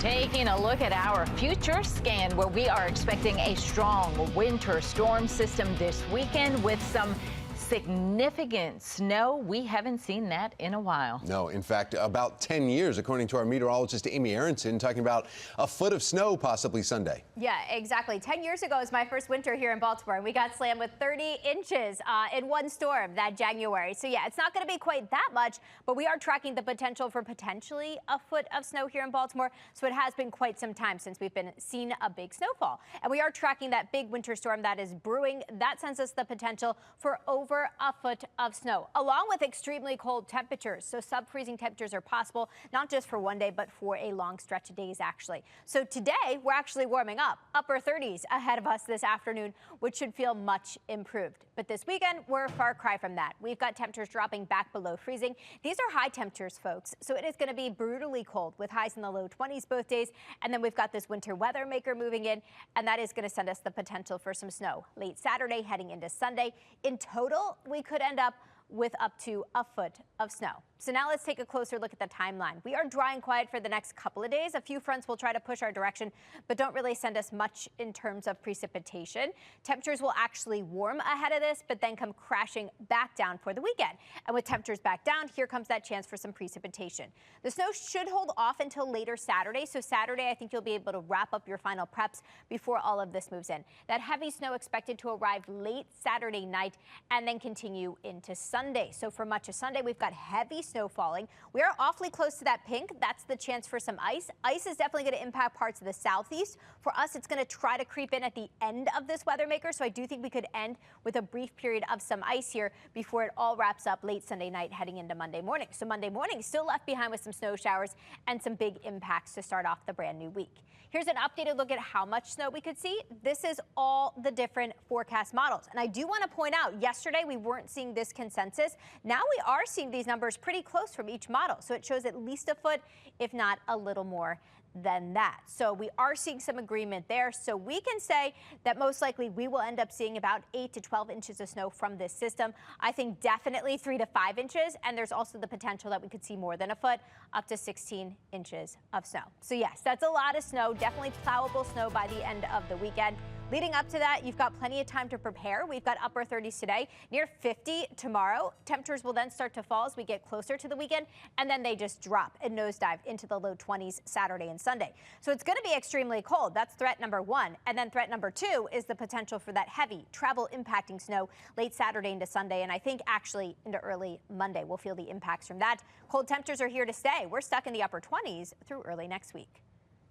Taking a look at our future scan, where we are expecting a strong winter storm system this weekend with some significant snow. We haven't seen that in a while. No, in fact, about 10 years, according to our meteorologist, Amy Aronson, talking about a foot of snow possibly Sunday. Yeah, exactly. 10 years ago was my first winter here in Baltimore, and we got slammed with 30 inches in one storm that January. So yeah, it's not going to be quite that much, but we are tracking the potential for potentially a foot of snow here in Baltimore. So it has been quite some time since we've been seeing a big snowfall. And we are tracking that big winter storm that is brewing. That sends us the potential for over a foot of snow, along with extremely cold temperatures. So sub-freezing temperatures are possible, not just for one day, but for a long stretch of days, actually. So today, we're actually warming up. Upper 30s ahead of us this afternoon, which should feel much improved. But this weekend, we're a far cry from that. We've got temperatures dropping back below freezing. These are high temperatures, folks. So it is going to be brutally cold with highs in the low 20s both days. And then we've got this winter weather maker moving in, and that is going to send us the potential for some snow late Saturday heading into Sunday. In total, we could end up with up to a foot of snow. So now let's take a closer look at the timeline. We are dry and quiet for the next couple of days. A few fronts will try to push our direction, but don't really send us much in terms of precipitation. Temperatures will actually warm ahead of this, but then come crashing back down for the weekend. And with temperatures back down, here comes that chance for some precipitation. The snow should hold off until later Saturday. So Saturday, I think you'll be able to wrap up your final preps before all of this moves in. That heavy snow expected to arrive late Saturday night and then continue into Sunday. So for much of Sunday, we've got heavy snow falling. We are awfully close to that pink. That's the chance for some ice. Ice is definitely going to impact parts of the southeast. For us, it's going to try to creep in at the end of this weather maker. So I do think we could end with a brief period of some ice here before it all wraps up late Sunday night heading into Monday morning. So Monday morning still left behind with some snow showers and some big impacts to start off the brand new week. Here's an updated look at how much snow we could see. This is all the different forecast models. And I do want to point out, yesterday we weren't seeing this consensus. Now we are seeing these numbers pretty close from each model. So it shows at least a foot, if not a little more than that. So we are seeing some agreement there. So we can say that most likely we will end up seeing about 8 to 12 inches of snow from this system. I think definitely 3 to 5 inches. And there's also the potential that we could see more than a foot, up to 16 inches of snow. So yes, that's a lot of snow, definitely plowable snow by the end of the weekend. Leading up to that, you've got plenty of time to prepare. We've got upper 30s today, near 50 tomorrow. Temperatures will then start to fall as we get closer to the weekend, and then they just drop and nosedive into the low 20s Saturday and Sunday. So it's going to be extremely cold. That's threat number one. And then threat number two is the potential for that heavy travel impacting snow late Saturday into Sunday. And I think actually into early Monday, we'll feel the impacts from that. Cold temperatures are here to stay. We're stuck in the upper 20s through early next week.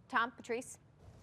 Tom, Patrice.